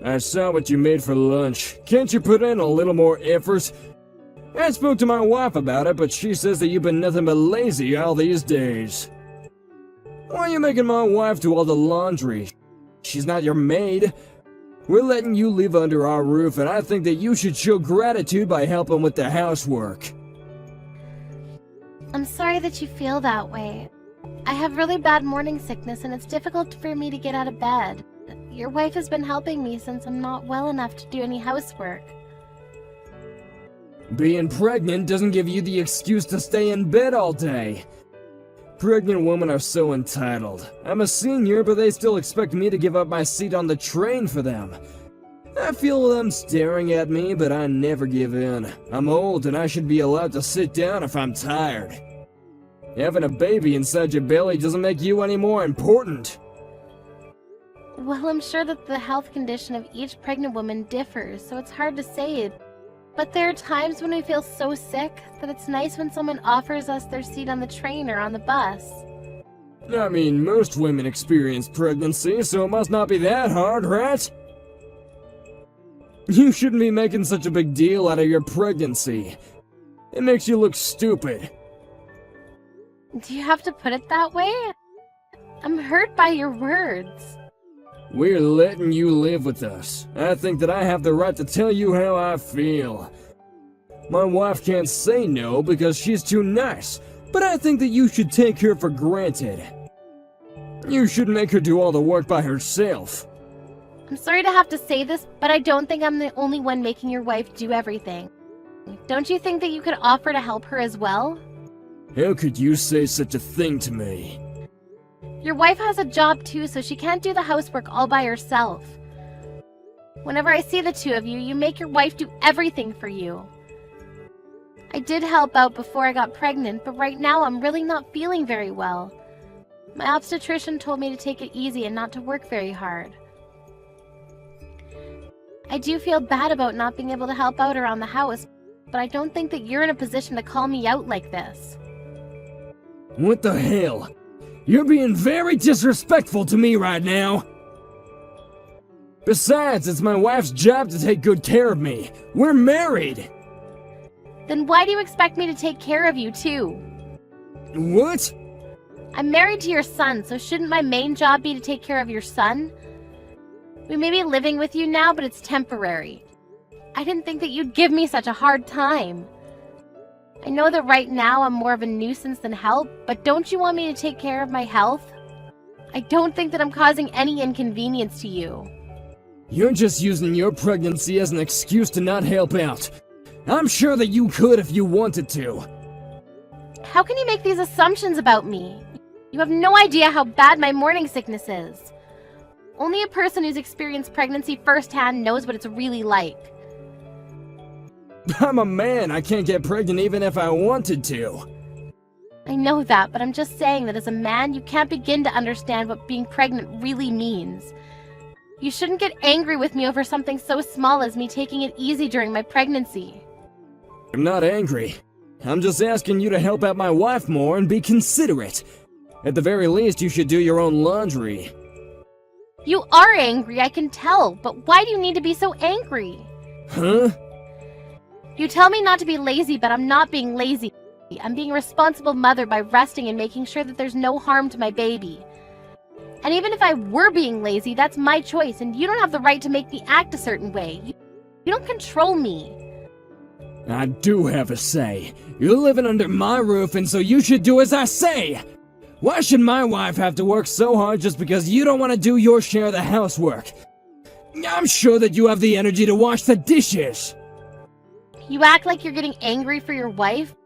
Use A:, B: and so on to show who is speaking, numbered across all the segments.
A: I saw what you made for lunch. Can't you put in a little more effort? I spoke to my wife about it, but she says that you've been nothing but lazy all these days. Why are you making my wife do all the laundry? She's not your maid. We're letting you live under our roof, and I think that you should show gratitude by helping with the housework.
B: I'm sorry that you feel that way. I have really bad morning sickness, and it's difficult for me to get out of bed. Your wife has been helping me since I'm not well enough to do any housework.
A: Being pregnant doesn't give you the excuse to stay in bed all day. Pregnant women are so entitled. I'm a senior, but they still expect me to give up my seat on the train for them. I feel them staring at me, but I never give in. I'm old and I should be allowed to sit down if I'm tired. Having a baby inside your belly doesn't make you any more important.
B: Well, I'm sure that the health condition of each pregnant woman differs, so it's hard to say. But there are times when we feel so sick that it's nice when someone offers us their seat on the train or on the bus.
A: I mean, most women experience pregnancy, so it must not be that hard, right? You shouldn't be making such a big deal out of your pregnancy. It makes you look stupid.
B: Do you have to put it that way? I'm hurt by your words.
A: We're letting you live with us. I think that I have the right to tell you how I feel. My wife can't say no because she's too nice, but I think that you should take her for granted. You shouldn't make her do all the work by herself.
B: I'm sorry to have to say this, but I don't think I'm the only one making your wife do everything. Don't you think that you could offer to help her as well?
A: How could you say such a thing to me?
B: Your wife has a job too, so she can't do the housework all by herself. Whenever I see the two of you, you make your wife do everything for you. I did help out before I got pregnant, but right now I'm really not feeling very well. My obstetrician told me to take it easy and not to work very hard. I do feel bad about not being able to help out around the house, but I don't think that you're in a position to call me out like this.
A: What the hell? You're being very disrespectful to me right now. Besides, it's my wife's job to take good care of me. We're married.
B: Then why do you expect me to take care of you too?
A: What?
B: I'm married to your son, so shouldn't my main job be to take care of your son? We may be living with you now, but it's temporary. I didn't think that you'd give me such a hard time. I know that right now I'm more of a nuisance than help, but don't you want me to take care of my health? I don't think that I'm causing any inconvenience to you.
A: You're just using your pregnancy as an excuse to not help out. I'm sure that you could if you wanted to.
B: How can you make these assumptions about me? You have no idea how bad my morning sickness is. Only a person who's experienced pregnancy firsthand knows what it's really like.
A: I'm a man. I can't get pregnant even if I wanted to.
B: I know that, but I'm just saying that as a man, you can't begin to understand what being pregnant really means. You shouldn't get angry with me over something so small as me taking it easy during my pregnancy.
A: I'm not angry. I'm just asking you to help out my wife more and be considerate. At the very least, you should do your own laundry.
B: You are angry, I can tell, but why do you need to be so angry?
A: Huh?
B: You tell me not to be lazy, but I'm not being lazy. I'm being a responsible mother by resting and making sure that there's no harm to my baby. And even if I were being lazy, that's my choice, and you don't have the right to make me act a certain way. You don't control me.
A: I do have a say. You're living under my roof, and so you should do as I say. Why should my wife have to work so hard just because you don't want to do your share of the housework? I'm sure that you have the energy to wash the dishes.
B: You act like you're getting angry for your wife,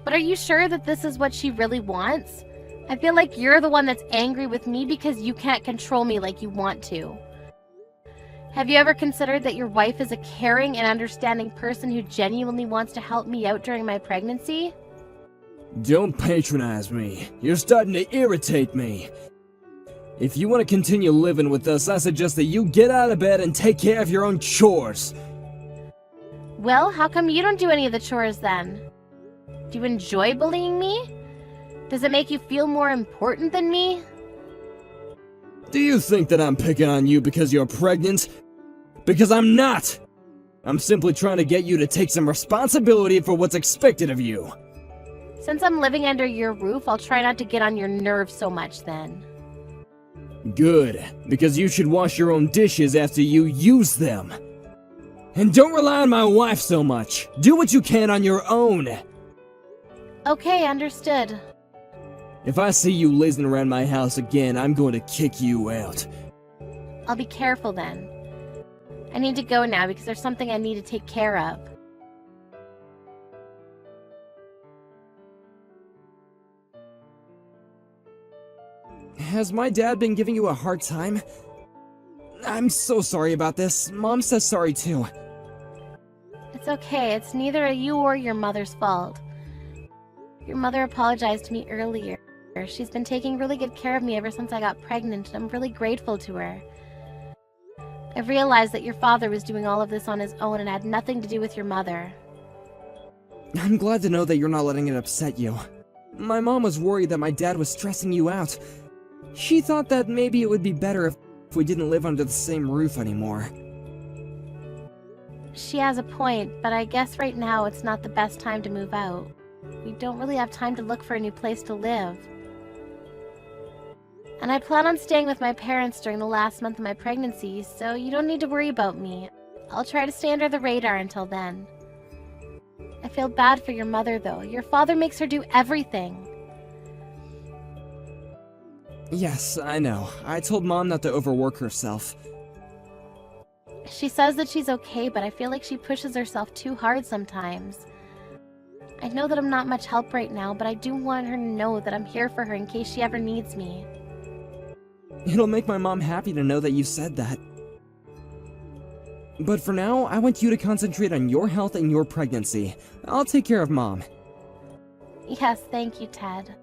B: but are you sure that this is what she really wants? I feel like you're the one that's angry with me because you can't control me like you want to. Have you ever considered that your wife is a caring and understanding person who genuinely wants to help me out during my pregnancy?
A: Don't patronize me. You're starting to irritate me. If you want to continue living with us, I suggest that you get out of bed and take care of your own chores.
B: Well, how come you don't do any of the chores then? Do you enjoy bullying me? Does it make you feel more important than me?
A: Do you think that I'm picking on you because you're pregnant? Because I'm not! I'm simply trying to get you to take some responsibility for what's expected of you.
B: Since I'm living under your roof, I'll try not to get on your nerves so much then.
A: Good, because you should wash your own dishes after you use them. And don't rely on my wife so much. Do what you can on your own.
B: Okay, understood.
A: If I see you lazing around my house again, I'm going to kick you out.
B: I'll be careful then. I need to go now because there's something I need to take care of.
A: Has my dad been giving you a hard time? I'm so sorry about this. Mom says sorry too.
B: It's okay. It's neither you or your mother's fault. Your mother apologized to me earlier. She's been taking really good care of me ever since I got pregnant, and I'm really grateful to her. I've realized that your father was doing all of this on his own and had nothing to do with your mother.
A: I'm glad to know that you're not letting it upset you. My mom was worried that my dad was stressing you out. She thought that maybe it would be better if we didn't live under the same roof anymore.
B: She has a point, but I guess right now it's not the best time to move out. We don't really have time to look for a new place to live. And I plan on staying with my parents during the last month of my pregnancy, so you don't need to worry about me. I'll try to stay under the radar until then. I feel bad for your mother, though. Your father makes her do everything.
A: Yes, I know. I told Mom not to overwork herself.
B: She says that she's okay, but I feel like she pushes herself too hard sometimes. I know that I'm not much help right now, but I do want her to know that I'm here for her in case she ever needs me.
A: It'll make my mom happy to know that you said that. But for now, I want you to concentrate on your health and your pregnancy. I'll take care of Mom.
B: Yes, thank you, Ted.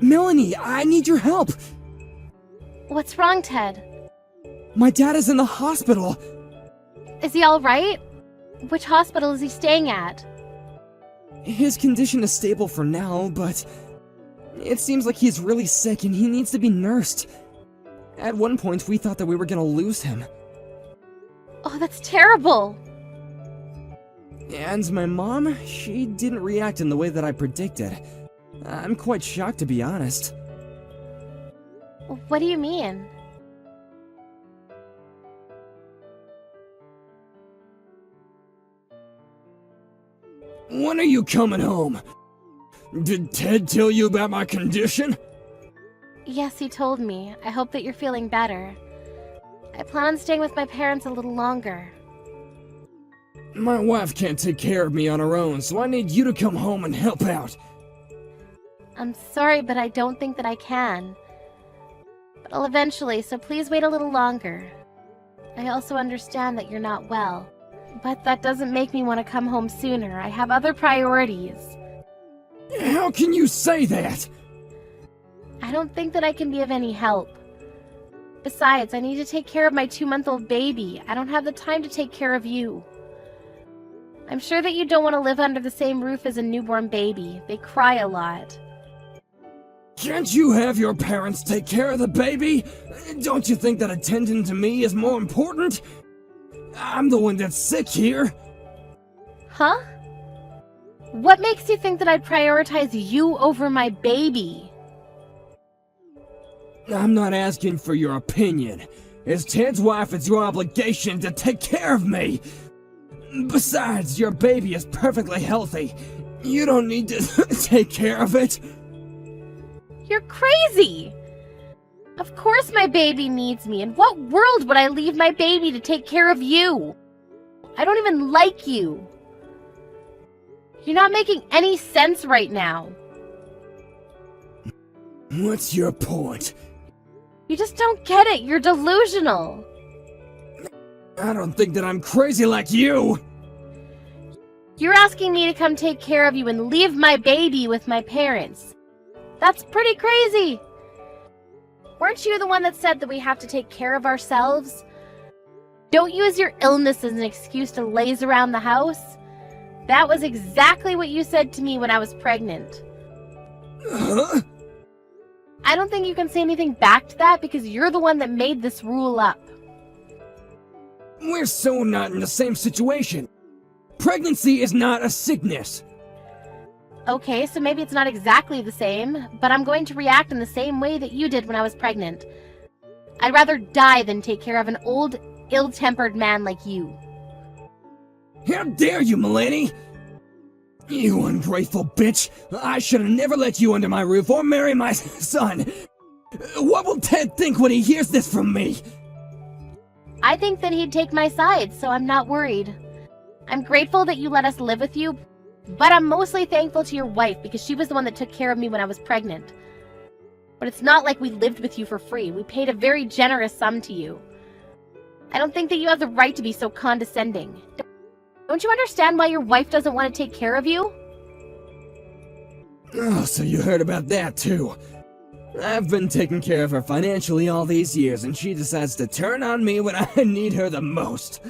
A: Melanie, I need your help!
B: What's wrong, Ted?
A: My dad is in the hospital!
B: Is he alright? Which hospital is he staying at?
A: His condition is stable for now, but it seems like he's really sick and he needs to be nursed. At one point, we thought that we were gonna lose him.
B: Oh, that's terrible!
A: And my mom, she didn't react in the way that I predicted. I'm quite shocked, to be honest.
B: What do you mean?
A: When are you coming home? Did Ted tell you about my condition?
B: Yes, he told me. I hope that you're feeling better. I plan on staying with my parents a little longer.
A: My wife can't take care of me on her own, so I need you to come home and help out.
B: I'm sorry, but I don't think that I can. But I'll eventually, so please wait a little longer. I also understand that you're not well, but that doesn't make me want to come home sooner. I have other priorities.
A: How can you say that?
B: I don't think that I can be of any help. Besides, I need to take care of my 2-month-old baby. I don't have the time to take care of you. I'm sure that you don't want to live under the same roof as a newborn baby. They cry a lot.
A: Can't you have your parents take care of the baby? Don't you think that attending to me is more important? I'm the one that's sick here.
B: Huh? What makes you think that I'd prioritize you over my baby?
A: I'm not asking for your opinion. As Ted's wife, it's your obligation to take care of me. Besides, your baby is perfectly healthy. You don't need to take care of it.
B: You're crazy! Of course my baby needs me. In what world would I leave my baby to take care of you? I don't even like you. You're not making any sense right now.
A: What's your point?
B: You just don't get it. You're delusional.
A: I don't think that I'm crazy like you.
B: You're asking me to come take care of you and leave my baby with my parents. That's pretty crazy. Weren't you the one that said that we have to take care of ourselves? Don't use your illness as an excuse to laze around the house. That was exactly what you said to me when I was pregnant.
A: Huh?
B: I don't think you can say anything back to that because you're the one that made this rule up.
A: We're so not in the same situation. Pregnancy is not a sickness.
B: Okay, so maybe it's not exactly the same, but I'm going to react in the same way that you did when I was pregnant. I'd rather die than take care of an old, ill-tempered man like you.
A: How dare you, Milady! You ungrateful bitch! I should have never let you under my roof or marry my son! What will Ted think when he hears this from me?
B: I think that he'd take my side, so I'm not worried. I'm grateful that you let us live with you, but I'm mostly thankful to your wife because she was the one that took care of me when I was pregnant. But it's not like we lived with you for free. We paid a very generous sum to you. I don't think that you have the right to be so condescending. Don't you understand why your wife doesn't want to take care of you?
A: Oh, so you heard about that too. I've been taking care of her financially all these years, and she decides to turn on me when I need her the most.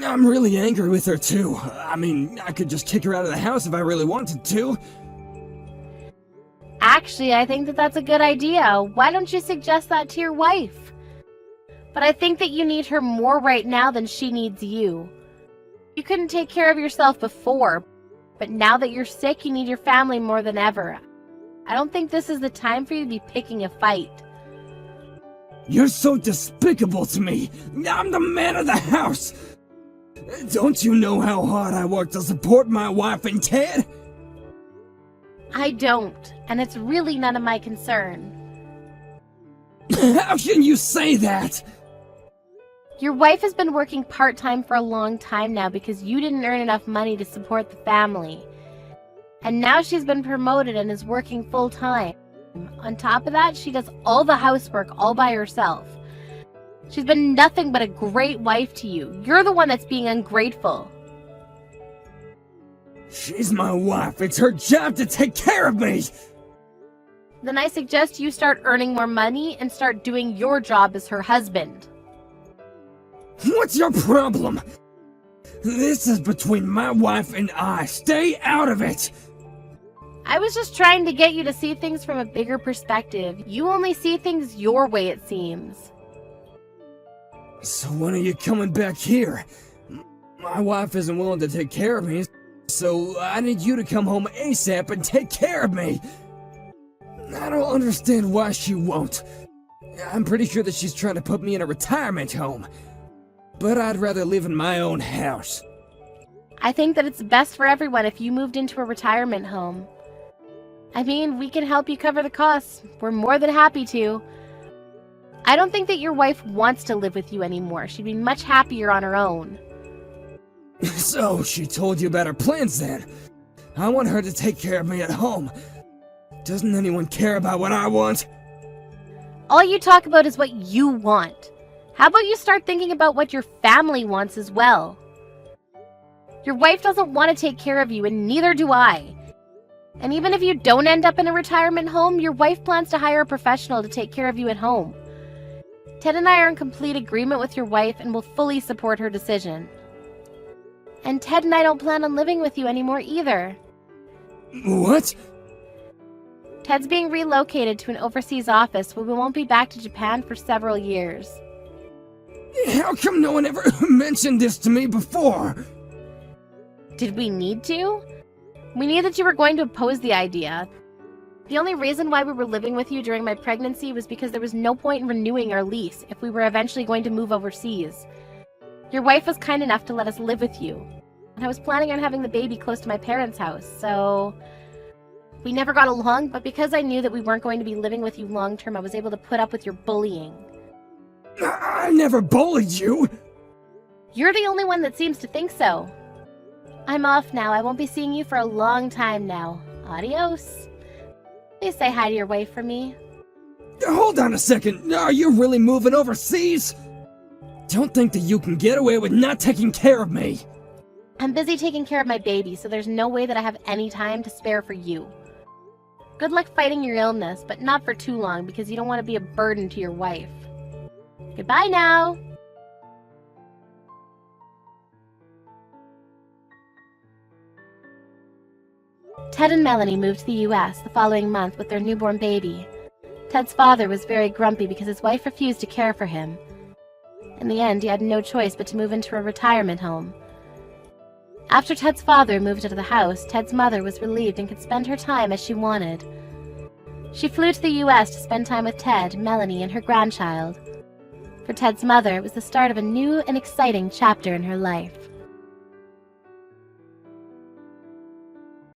A: I'm really angry with her too. I mean, I could just kick her out of the house if I really wanted to.
B: Actually, I think that that's a good idea. Why don't you suggest that to your wife? But I think that you need her more right now than she needs you. You couldn't take care of yourself before, but now that you're sick, you need your family more than ever. I don't think this is the time for you to be picking a fight.
A: You're so despicable to me. I'm the man of the house. Don't you know how hard I work to support my wife and Ted?
B: I don't, and it's really none of my concern.
A: How can you say that?
B: Your wife has been working part-time for a long time now because you didn't earn enough money to support the family. And now she's been promoted and is working full-time. On top of that, she does all the housework all by herself. She's been nothing but a great wife to you. You're the one that's being ungrateful.
A: She's my wife. It's her job to take care of me.
B: Then I suggest you start earning more money and start doing your job as her husband.
A: What's your problem? This is between my wife and I. Stay out of it.
B: I was just trying to get you to see things from a bigger perspective. You only see things your way, it seems.
A: So when are you coming back here? My wife isn't willing to take care of me, so I need you to come home ASAP and take care of me. I don't understand why she won't. I'm pretty sure that she's trying to put me in a retirement home. But I'd rather live in my own house.
B: I think that it's best for everyone if you moved into a retirement home. I mean, we can help you cover the costs. We're more than happy to. I don't think that your wife wants to live with you anymore. She'd be much happier on her own.
A: So, she told you about her plans then. I want her to take care of me at home. Doesn't anyone care about what I want?
B: All you talk about is what you want. How about you start thinking about what your family wants as well? Your wife doesn't want to take care of you, and neither do I. And even if you don't end up in a retirement home, your wife plans to hire a professional to take care of you at home. Ted and I are in complete agreement with your wife and will fully support her decision. And Ted and I don't plan on living with you anymore either.
A: What?
B: Ted's being relocated to an overseas office where we won't be back to Japan for several years.
A: How come no one ever mentioned this to me before?
B: Did we need to? We knew that you were going to oppose the idea. The only reason why we were living with you during my pregnancy was because there was no point in renewing our lease if we were eventually going to move overseas. Your wife was kind enough to let us live with you, and I was planning on having the baby close to my parents' house, so... We never got along, but because I knew that we weren't going to be living with you long term, I was able to put up with your bullying.
A: I never bullied you!
B: You're the only one that seems to think so. I'm off now. I won't be seeing you for a long time now. Adios. Please say hi to your wife for me.
A: Hold on a second. Are you really moving overseas? Don't think that you can get away with not taking care of me.
B: I'm busy taking care of my baby, so there's no way that I have any time to spare for you. Good luck fighting your illness, but not for too long because you don't want to be a burden to your wife. Goodbye now! Ted and Melanie moved to the US the following month with their newborn baby. Ted's father was very grumpy because his wife refused to care for him. In the end, he had no choice but to move into a retirement home. After Ted's father moved out of the house, Ted's mother was relieved and could spend her time as she wanted. She flew to the US to spend time with Ted, Melanie, and her grandchild. For Ted's mother, it was the start of a new and exciting chapter in her life.